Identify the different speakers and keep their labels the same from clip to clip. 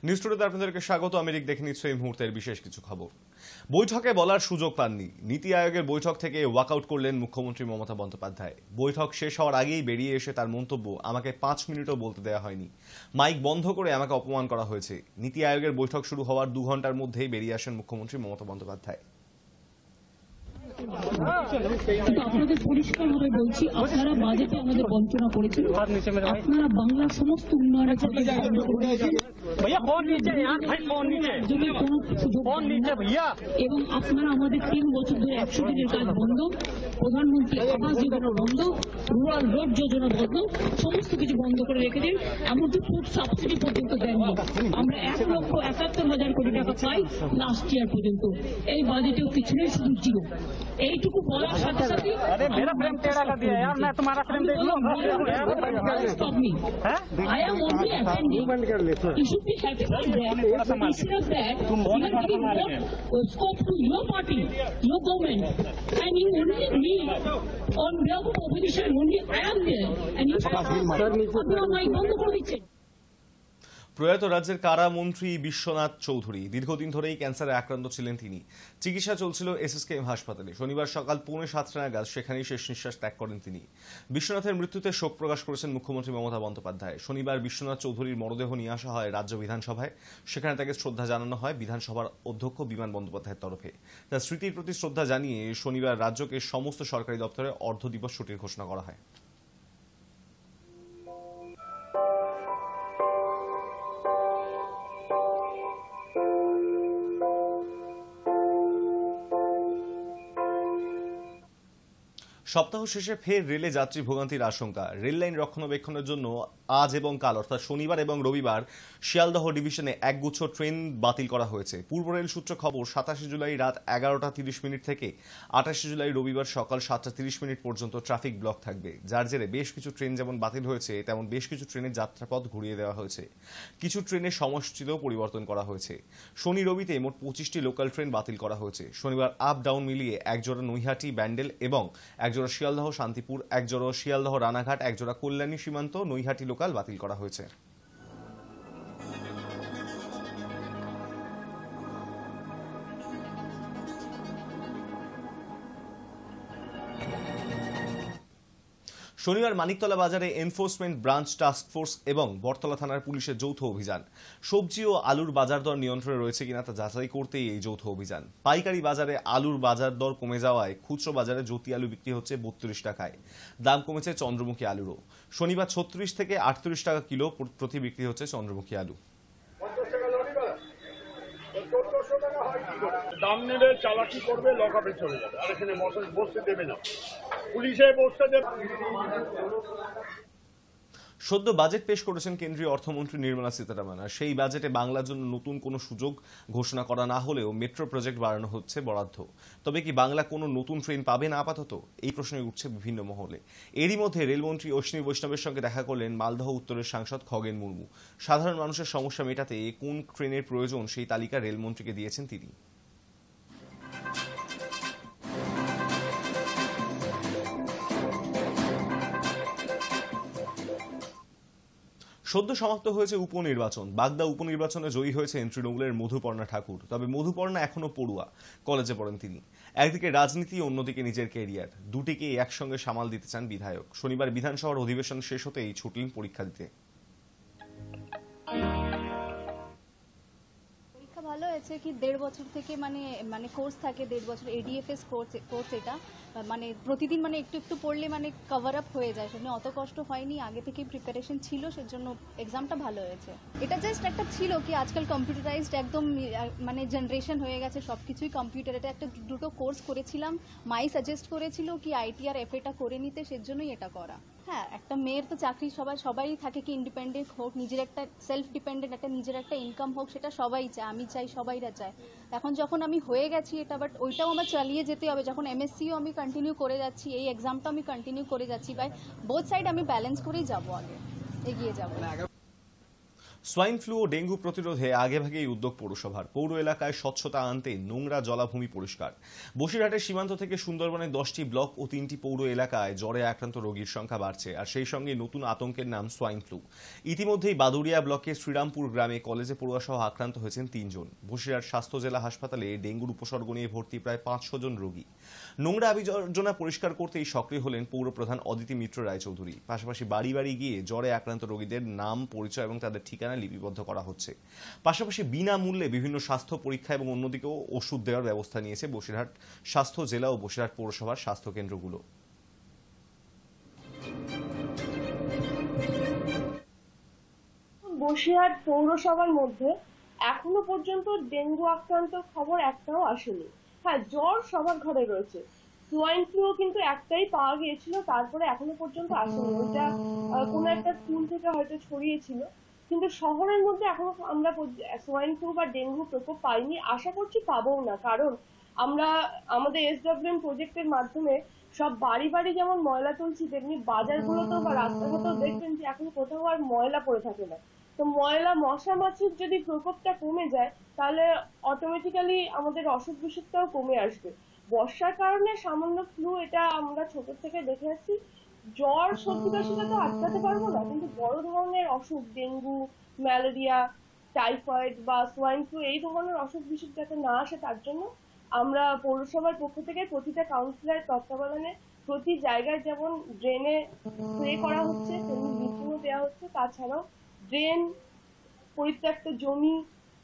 Speaker 1: News টুডেতে আপনাদেরকে স্বাগত। আমি দেখে নিচ্ছি এই মুহূর্তের বিশেষ কিছু খবর। বৈঠকে বলার সুযোগ পাননি, নীতি আয়োগের বৈঠক থেকে ওয়াকআউট করলেন মুখ্যমন্ত্রী মমতা বন্দ্যোপাধ্যায়। বৈঠক শেষ হওয়ার আগেই বেরিয়ে এসে তার মন্তব্য, আমাকে 5 মিনিটও বলতে দেওয়া হয়নি, মাইক বন্ধ করে আমাকে অপমান করা হয়েছে। নীতি আয়োগের বৈঠক শুরু হওয়ার 2 ঘন্টার মধ্যেই বেরিয়ে আসেন মুখ্যমন্ত্রী মমতা বন্দ্যোপাধ্যায়।
Speaker 2: আপনাদের পরিষ্কারভাবে বলছি, আপনারা বাজেটে আমাদের বঞ্চনা করেছেন, আপনারা বাংলার সমস্ত উন্নয়নের এবং আপনারা আমাদের 3 বছর ধরে 100 দিনের কাজ বন্ধ, প্রধানমন্ত্রী আবাস যোজনা বন্ধ, রুরাল রোড যোজনা বন্ধ, সমস্ত কিছু বন্ধ করে রেখেছেন। এমনকি ফুড সাবসিডি পর্যন্ত দেননি। আমরা 1,71,000 কোটি টাকা পাই লাস্ট ইয়ার পর্যন্ত। এই বাজেটেও কিছু নেই, শুধু জিরো। এইটুকু বলার সাথে সাথে I am only attending. You should be satisfied that instead of that, you are giving more scope to your party, your government, and you only me on behalf of opposition. Only I am there, and you আপনারা mic বন্ধ করে দিচ্ছেন।
Speaker 1: প্রয়াত রাজ্যের কারামন্ত্রী বিশ্বনাথ চৌধুরী দীর্ঘদিন ধরেই ক্যান্সারে আক্রান্ত ছিলেন। তিনি চিকিৎসা চলছিল SSKM হাসপাতালে। শনিবার সকাল 6:45 নাগাদ সেখানেই শেষ নিঃশ্বাস ত্যাগ করেন তিনি। বিশ্বনাথের মৃত্যুতে শোক প্রকাশ করেছেন মুখ্যমন্ত্রী মমতা বন্দ্যোপাধ্যায়। শনিবার বিশ্বনাথ চৌধুরীর মরদেহ নিয়ে আসা হয় রাজ্য বিধানসভায়। সেখানে তাকে শ্রদ্ধা জানানো হয় বিধানসভার অধ্যক্ষ বিমান বন্দ্যোপাধ্যায়ের তরফে। তার স্মৃতির প্রতি শ্রদ্ধা জানিয়ে শনিবার রাজ্যকে সমস্ত সরকারি দপ্তরে অর্ধ দিবস ছুটির ঘোষণা করা হয়। সপ্তাহ শেষে ফের রেলে যাত্রী ভোগান্তির আশঙ্কা। রেল লাইন রক্ষণাবেক্ষণের জন্য আজ এবং কাল অর্থাৎ শনিবার এবং রবিবার শিয়ালদহ ডিভিশনে একগুচ্ছ ট্রেন বাতিল করা হয়েছে। পূর্ব রেল সূত্র খবর, 27 জুলাই রাত 11:30 থেকে 28 জুলাই রবিবার সকাল 7:30 পর্যন্ত ট্রাফিক ব্লক থাকবে। যার জেরে বেশ কিছু ট্রেন যেমন বাতিল হয়েছে, তেমন বেশ কিছু ট্রেনের যাত্রাপথ ঘুরিয়ে দেওয়া হয়েছে। কিছু ট্রেনের সময়সূচিতেও পরিবর্তন করা হয়েছে। শনি রবিতে মোট 25টি লোকাল ট্রেন বাতিল করা হয়েছে। শনিবার আপ ডাউন মিলিয়ে একজোড়া নৈহাটি ব্যান্ডেল এবং একজোড়া শিয়ালদহ শান্তিপুর, একজোড়া শিয়ালদহ রানাঘাট, একজোড়া কল্যাণী সীমান্ত নৈহাটি লোকাল বাতিল করা হয়েছে। শনিবার মানিকতলা বাজারে এনফোর্সমেন্ট ব্রাঞ্চ টাস্ক ফোর্স এবং বটতলা থানার পুলিশের যৌথ অভিযান। সবজি ও আলুর বাজার দর নিয়ন্ত্রণে রয়েছে কিনা তা যাচাই করতেই এই যৌথ অভিযান। পাইকারি বাজারে আলুর বাজার দর কমে যাওয়ায় খুচরো বাজারে জ্যোতি আলু বিক্রি হচ্ছে 32 টাকায়। দাম কমেছে চন্দ্রমুখী আলুরও। শনিবার 36 থেকে 38 টাকা কিলো প্রতি বিক্রি হচ্ছে চন্দ্রমুখী আলু।
Speaker 3: দাম নেবে, চালাকি করবে, লকআপে চলে যাবে, আর এখানে বসতে দেবে না, পুলিশে বসতে দেবে।
Speaker 1: সদ্য বাজেট পেশ করেছেন কেন্দ্রীয় অর্থমন্ত্রী নির্মলা সীতারামন। আর সেই বাজেটে বাংলার জন্য নতুন কোনো সুযোগ ঘোষণা করা না হলেও মেট্রো প্রজেক্ট বাড়ানো হচ্ছে বরাদ্দ। তবে কি বাংলা কোনো নতুন ট্রেন পাবে না আপাতত? এই প্রশ্নই উঠছে বিভিন্ন মহলে। এরই মধ্যে রেলমন্ত্রী অশ্বিনী বৈষ্ণবের সঙ্গে দেখা করলেন মালদহ উত্তরের সাংসদ খগেন মুর্মু। সাধারণ মানুষের সমস্যা মেটাতে কোন ট্রেনের প্রয়োজন সেই তালিকা রেলমন্ত্রীকে দিয়েছেন তিনি। সদ্য সমাপ্ত হয়েছে উপনির্বাচন। বাগদা উপনির্বাচনে জয়ী হয়েছেন তৃণমূলের মধুপর্ণা ঠাকুর। তবে মধুপর্ণা এখনো পড়ুয়া, কলেজে পড়েন তিনি। একদিকে রাজনীতি, অন্যদিকে নিজের ক্যারিয়ার, দুটিকে একসঙ্গে সামাল দিতে চান বিধায়ক। শনিবার বিধানসভার অধিবেশন শেষ হতেই ছুটলেন পরীক্ষা দিতে।
Speaker 4: ভালো হয়েছে কি 1.5 বছর থেকে মানে কোর্স থাকে 1.5 বছর ADFS কোর্স। এটা মানে প্রতিদিন একটু একটু পড়লে কভার আপ হয়ে যায়, সেজন্য অত কষ্ট হয়নি। আগে থেকে প্রিপারেশন ছিল, সেজন্য এক্সামটা ভালো হয়েছে। এটা জাস্ট একটা ছিল কি আজকাল কম্পিউটারাইজড একদম জেনারেশন হয়ে গেছে, সবকিছুই কম্পিউটার। এটা একটা দুটো কোর্স করেছিলাম, মাই সাজেস্ট করেছিল কি IT আর FA করে নিতে, সেজন্যই এটা করা। হ্যাঁ, একটা মেয়ের তো চাকরি সবাই থাকে কি ইন্ডিপেন্ডেন্ট হোক, নিজের একটা সেলফ ডিপেন্ডেন্ট একটা নিজের একটা ইনকাম হোক, সেটা সবাই চায়, আমি চাই, সবাইরা চায়। এখন যখন আমি হয়ে গেছি এটা, বাট ওইটাও আমার চালিয়ে যেতে হবে। যখন MSCও আমি কন্টিনিউ করে যাচ্ছি, এই এক্সামটা আমি কন্টিনিউ করে যাচ্ছি, বাই বোথ সাইড আমি ব্যালেন্স করেই যাবো, আগে এগিয়ে যাবো।
Speaker 1: সোয়াইন ফ্লু ও ডেঙ্গু প্রতিরোধে আগেভাগেই উদ্যোগ পৌরসভার। পৌর এলাকায় স্বচ্ছতা আনতে নোংরা জলাভূমি পরিষ্কার। বসিরহাটের সীমান্ত থেকে সুন্দরবনের 10টি ব্লক ও 3টি পৌর এলাকায় জ্বরে আক্রান্ত রোগীর সংখ্যা বাড়ছে, আর সেই সঙ্গে নতুন আতঙ্কের নাম সোয়াইন ফ্লু। ইতিমধ্যেই বাদুড়িয়া ব্লকের শ্রীরামপুর গ্রামে কলেজে পড়ুয়া সহ আক্রান্ত হয়েছেন 3 জন। বসিরহাট স্বাস্থ্য জেলা হাসপাতালে ডেঙ্গুর উপসর্গ নিয়ে ভর্তি প্রায় 500 জন রোগী। নোংরা আবর্জনা পরিষ্কার করতেই সক্রিয় হলেন পৌরপ্রধান অদিতি মিত্র রায়চৌধুরী। পাশাপাশি বাড়ি বাড়ি গিয়ে জ্বরে আক্রান্ত রোগীদের নাম, পরিচয় এবং তাদের ঠিকানা লিপিবদ্ধ করা হচ্ছে। পাশাপাশি বিনামূল্যে বিভিন্ন স্বাস্থ্য পরীক্ষা এবং অন্যদিকেও ওষুধ দেওয়ার ব্যবস্থা নিয়েছে বসিরহাট স্বাস্থ্য জেলা ও বসিরহাট পৌরসভার স্বাস্থ্য কেন্দ্রগুলো।
Speaker 5: বসিরহাট পৌরসভার মধ্যে এখনো পর্যন্ত ডেঙ্গু আক্রান্ত খবর একটাও আসেনি। হ্যাঁ, জ্বর সবার ঘরে রয়েছে। সোয়াইন ফ্লু কিন্তু একটাই পাওয়া গিয়েছিল, তারপরে এখনো পর্যন্ত আসেনি। ওটা কোনো একটা স্কুল থেকে হয়তো ছড়িয়েছিল, কিন্তু শহরের মধ্যে এখনো আমরা সোয়াইন ফ্লু বা ডেঙ্গু প্রকোপ পাইনি। আশা করছি পাবো না, কারণ আমরা আমাদের SWM প্রজেক্টের মাধ্যমে সব বাড়ি বাড়ি যেমন ময়লা তুলছি, তেমনি বাজারগুলোতেও বা রাস্তাঘাটেও দেখবেন যে এখন কোথাও আর ময়লা পড়ে থাকে না। তো ময়লা, মশা মাছির যদি প্রকোপটা কমে যায়, তাহলে অটোমেটিক্যালি আমাদের অসুখ বিসুখটাও কমে আসবে। বর্ষার কারণে সামান্য ফ্লু, এটা আমরা ছোট থেকে দেখে আসছি। জ্বর, সর্দি কাশিটা তো আটকাতে পারবো না, কিন্তু বড় ধরনের অসুখ, ডেঙ্গু, ম্যালেরিয়া, টাইফয়েড বা সোয়াইন ফ্লু, এই ধরনের অসুখ বিসুখ যাতে না আসে, তার জন্য আমরা পৌরসভার পক্ষ থেকে প্রতিটা কাউন্সিলর তত্ত্বাবধানে প্রতি জায়গায় যেমন ড্রেনে স্প্রে করা হচ্ছে, তেমনি ব্লিচিংও দেওয়া হচ্ছে। তাছাড়াও ড্রেন, পরিত্যক্ত জমি,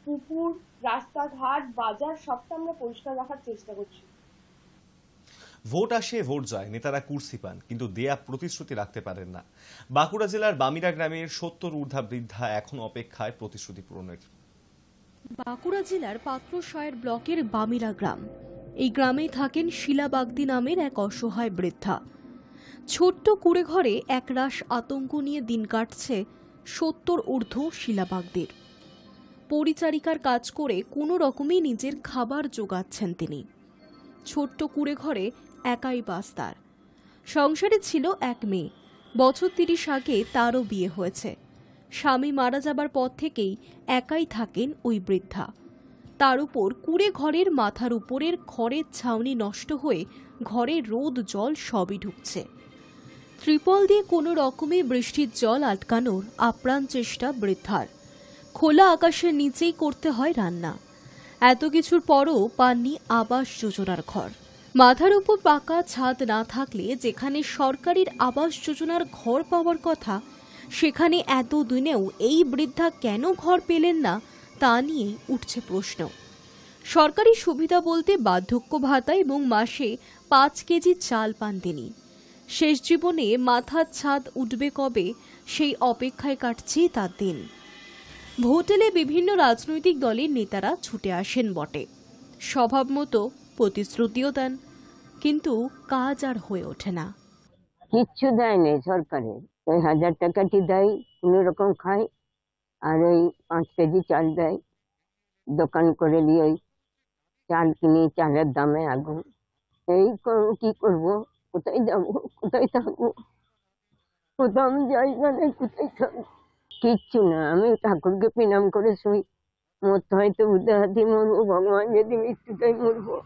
Speaker 5: পুকুর, রাস্তাঘাট, বাজার সবটা আমরা পরিষ্কার রাখার চেষ্টা করছি।
Speaker 1: ভোট আসে, ভোট যায়, নেতারা কুর্সি পান, কিন্তু দেয়া প্রতিশ্রুতি রাখতে পারেন না। বাঁকুড়া জেলার বামিরা গ্রামের 70 ঊর্ধ্বা বৃদ্ধা এখন অপেক্ষায় প্রতিশ্রুতি পূরণের।
Speaker 6: বাঁকুড়া জেলার পাত্রসায়ের ব্লকের বামিরা গ্রাম। এই গ্রামেই থাকেন শিলা বাগদি নামের এক অসহায় বৃদ্ধা। ছোট্ট কুড়ে ঘরে একরাশ আতঙ্ক নিয়ে দিন কাটছে 70 ঊর্ধ্ব শিলা বাগদির। পরিচারিকার কাজ করে কোনো রকমে নিজের খাবার জোগাচ্ছেন তিনি। ছোট্ট কুড়ে ঘরে একাই বাস তার। সংসারে ছিল এক মেয়ে। বছর 30 আগে তারও বিয়ে হয়েছে। স্বামী মারা যাবার পর থেকেই একাই থাকেন ওই বৃদ্ধা। তার উপর কুড়ে ঘরের মাথার উপরের খড়ের ছাউনি নষ্ট হয়ে ঘরে রোদ জল সবই ঢুকছে। ত্রিপল দিয়ে কোনো রকমে বৃষ্টির জল আটকানোর আপ্রাণ চেষ্টা বৃদ্ধার। খোলা আকাশের নিচেই করতে হয় রান্না। এত কিছুর পরও পাননি আবাস যোজনার ঘর। মাথার উপর পাকা ছাদ না থাকলে যেখানে সরকারের আবাস যোজনার ঘর পাওয়ার কথা, সেখানে এতদিনেও এই বৃদ্ধা কেন ঘর পেলেন না, তা নিয়েই উঠছে প্রশ্ন। সরকারি সুবিধা বলতে বার্ধক্য ভাতা এবং মাসে 5 কেজি চাল পান তিনি। শেষ জীবনে মাথার ছাদ উঠবে কবে, সেই অপেক্ষায় কাটছে তার দিন। ভোট এলে বিভিন্ন রাজনৈতিক দলের নেতারা ছুটে আসেন বটে, স্বভাব মতো প্রতিশ্রুতিও দেন, কিন্তু কাজ আর হয়ে ওঠে না।
Speaker 7: কিচ্ছু দেয় নেই সরকারে। ওই 1000 টাকাটি দেয়, কোনো রকম খাই, আর ওই 5 কেজি চাল দেয়। দোকান করে নিয়ে ওই চাল কিনি, চালের দামে আগুন। এই কি করবো, কোথায় যাবো, কোথায় থাকবো, কোথাও আমি জায়গা নেই, কোথায় থাকবো, কিচ্ছু না। আমি ঠাকুরকে প্রণাম করে শুই, মরতে হয়তো উদাহাতি মরবো, ভগবান যদি মৃত্যুটাই মরবো।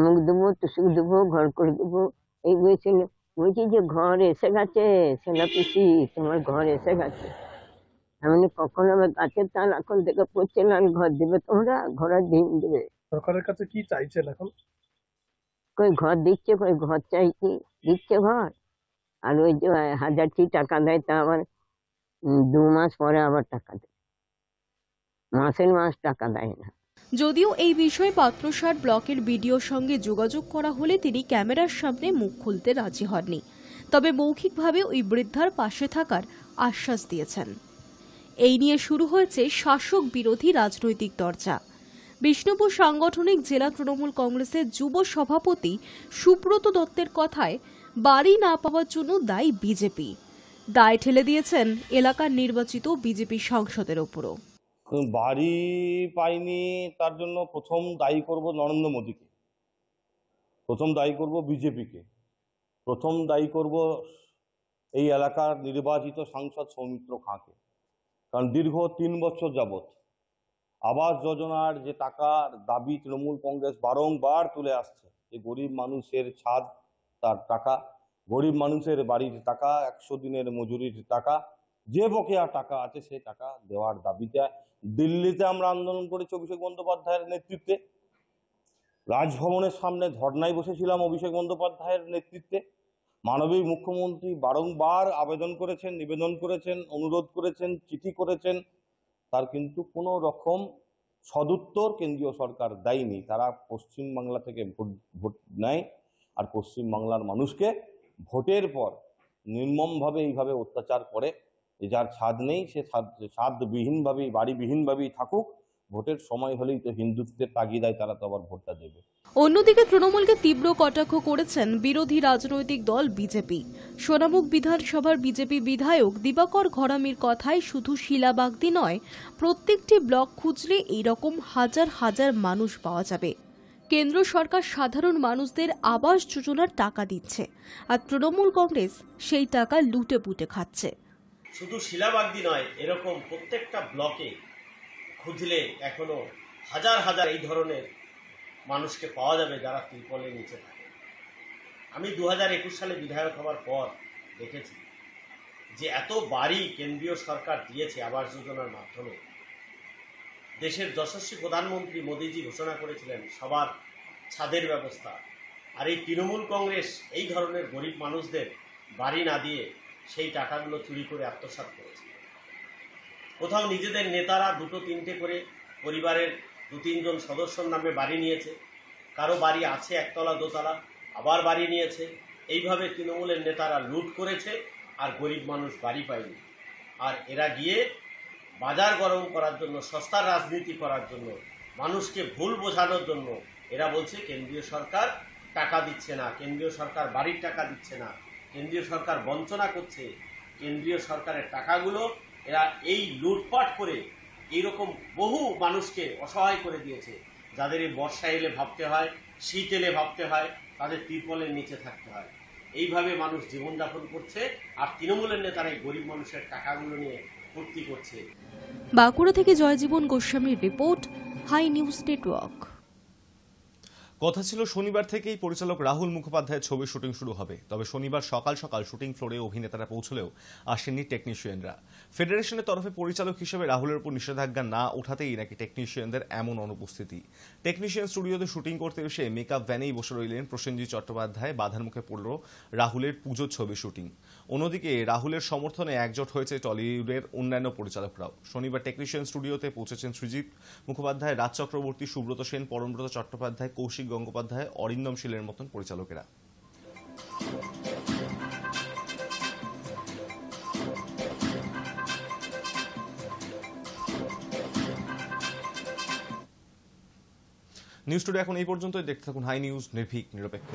Speaker 7: মুখ দেবো, টুসুক দেবো, ঘর করে দেবো, এই বলছিল। বলছি যে ঘর এসে গেছে, সেনা পিসি তোমার ঘর এসে গেছে। আমি কখন আমার গাছের তাল এখন থেকে পড়ছে না, ঘর দেবে তোমরা, ঘরের দিন দেবে।
Speaker 8: সরকারের কাছে কি চাইছেন এখন?
Speaker 7: কই ঘর দিচ্ছে, কই ঘর চাইছি, দিচ্ছে ঘর। আর ওই যে 1000টি টাকা দেয়, তা আবার 2 মাস পরে আবার টাকা দেয়, মাসের মাস টাকা দেয় না।
Speaker 6: যদিও এই বিষয়ে পাত্রসার ব্লকের বিডিওর সঙ্গে যোগাযোগ করা হলে তিনি ক্যামেরার সামনে মুখ খুলতে রাজি হননি, তবে মৌখিকভাবে ওই বৃদ্ধার পাশে থাকার আশ্বাস দিয়েছেন। এই নিয়ে শুরু হয়েছে শাসক বিরোধী রাজনৈতিক চর্চা। বিষ্ণুপুর সাংগঠনিক জেলা তৃণমূল কংগ্রেসের যুব সভাপতি সুব্রত দত্তের কথায় বাড়ি না পাওয়ার জন্য দায়ী বিজেপি। দায় ঠেলে দিয়েছেন এলাকার নির্বাচিত বিজেপি সাংসদের ওপরও।
Speaker 9: বাড়ি পাইনি তার জন্য প্রথম দায়ী করব নরেন্দ্র মোদীকে, প্রথম দায়ী করব বিজেপিকে, প্রথম দায়ী করব এই এলাকার নির্বাচিত সাংসদ সৌমিত্র খাঁকে। কারণ দীর্ঘ 3 বছর যাবৎ আবাস যোজনার যে টাকার দাবি তৃণমূল কংগ্রেস বারংবার তুলে আসছে, যে গরিব মানুষের ছাদ তার টাকা, গরিব মানুষের বাড়ির টাকা, 100 দিনের মজুরির টাকা, যে বকেয়া টাকা আছে সেই টাকা দেওয়ার দাবিতে দিল্লিতে আমরা আন্দোলন করেছি অভিষেক বন্দ্যোপাধ্যায়ের নেতৃত্বে। রাজভবনের সামনে ধর্নায় বসেছিলাম অভিষেক বন্দ্যোপাধ্যায়ের নেতৃত্বে। মাননীয় মুখ্যমন্ত্রী বারংবার আবেদন করেছেন, নিবেদন করেছেন, অনুরোধ করেছেন, চিঠি করেছেন, তার কিন্তু কোনো রকম সদুত্তর কেন্দ্রীয় সরকার দেয়নি। তারা পশ্চিমবাংলা থেকে ভোট নেয় আর পশ্চিমবাংলার মানুষকে ভোটের পর নির্মমভাবে এইভাবে অত্যাচার করে। যার ছাদ নেই সে ছাদবিহীনভাবেই, বাড়িবিহীনভাবেই থাকুক, ভোটের সময় হলেই তো হিন্দুত্বের তাগিদায় তারা তো আবার ভোটটা দেবে।
Speaker 6: অন্যদিকে তৃণমূলকে তীব্র কটাক্ষ করেছেন বিরোধী রাজনৈতিক দল বিজেপি। সোনামুখ বিধানসভার বিজেপি বিধায়ক দিবাকর ঘরামির কথায় শুধু শিলাবাগদি নয়, প্রত্যেকটি ব্লক খুঁজলে এইরকম হাজার হাজার মানুষ পাওয়া যাবে। কেন্দ্র সরকার সাধারণ মানুষদের আবাস যোজনার টাকা দিচ্ছে, আর তৃণমূল কংগ্রেস সেই টাকা লুটে পুটে খাচ্ছে।
Speaker 10: শুধু শিলাবাগদি নয়, এরকম প্রত্যেকটা ব্লকে খুঁজলে এখনো হাজার হাজার এই ধরনের মানুষকে পাওয়া যাবে যারা ত্রিপলের নিচে থাকে। আমি 2021 সালে বিধায়ক হওয়ার পর দেখেছি যে এত বাড়ি কেন্দ্রীয় সরকার দিয়েছে আবাস যোজনার মাধ্যমে। দেশের যশস্বী প্রধানমন্ত্রী মোদীজি ঘোষণা করেছিলেন সবার ছাদের ব্যবস্থা, আর এই তৃণমূল কংগ্রেস এই ধরনের গরিব মানুষদের বাড়ি না দিয়ে সেই টাকাগুলো চুরি করে আত্মসাৎ করেছে। কোথাও নিজেদের নেতারা 2-3টে করে পরিবারের 2-3 জন সদস্যর নামে বাড়ি নিয়েছে, কারো বাড়ি আছে 1 তলা 2 তলা, আবার বাড়ি নিয়েছে। এইভাবে তৃণমূলের নেতারা লুট করেছে আর গরিব মানুষ বাড়ি পায়নি। আর এরা গিয়ে বাজার গরম করার জন্য, সস্তার রাজনীতি করার জন্য, মানুষকে ভুল বোঝানোর জন্য এরা বলছে কেন্দ্রীয় সরকার টাকা দিচ্ছে না, কেন্দ্রীয় সরকার বাড়ির টাকা দিচ্ছে না, কেন্দ্রীয় সরকার বঞ্চনা করছে। কেন্দ্রীয় সরকারের টাকাগুলো এরা এই লুটপাট করে এইরকম বহু মানুষকে অসহায় করে দিয়েছে, যাদের এই বর্ষা এলে ভাবতে হয়, শীত এলে ভাবতে হয়, তাদের ত্রিপলের নিচে থাকতে হয়। এইভাবে মানুষ জীবনযাপন করছে, আর তৃণমূলের নেতারা এই গরিব মানুষের টাকাগুলো নিয়ে ফুর্তি করছে।
Speaker 6: বাঁকুড়া থেকে জয়জীবন গোস্বামীর রিপোর্ট, হাই নিউজ নেটওয়ার্ক।
Speaker 1: কথা ছিল শনিবার থেকেই পরিচালক রাহুল মুখোপাধ্যায়ের ছবির শুটিং শুরু হবে, তবে শনিবার সকাল সকাল শুটিং ফ্লোরে অভিনেতারা পৌঁছলেও আসেননি টেকনিশিয়ানরা। ফেডারেশনের তরফে পরিচালক হিসেবে রাহুলের উপর নিষেধাজ্ঞা না ওঠাতেই নাকি টেকনিশিয়ানদের এমন অনুপস্থিতি। টেকনিশিয়ান স্টুডিওতে শুটিং করতে এসে মেকআপ ভ্যানেই বসে রইলেন প্রসেনজিৎ চট্টোপাধ্যায়। বাধার মুখে পড়ল রাহুলের পুজোর ছবি শুটিং। অন্যদিকে রাহুলের সমর্থনে একজোট হয়েছে টলিউডের অন্যান্য পরিচালকরাও। শনিবার টেকনিশিয়ান স্টুডিওতে পৌঁছেছেন সৃজিত মুখোপাধ্যায়, রাজ চক্রবর্তী, সুব্রত সেন, পরমব্রত চট্টোপাধ্যায়, কৌশিক গঙ্গোপাধ্যায়, অরিন্দম শীলের মতন পরিচালকেরা। নিউজ টুডে এখন এই পর্যন্তই। দেখতে থাকুন হাই নিউজ, নির্ভীক, নিরপেক্ষ।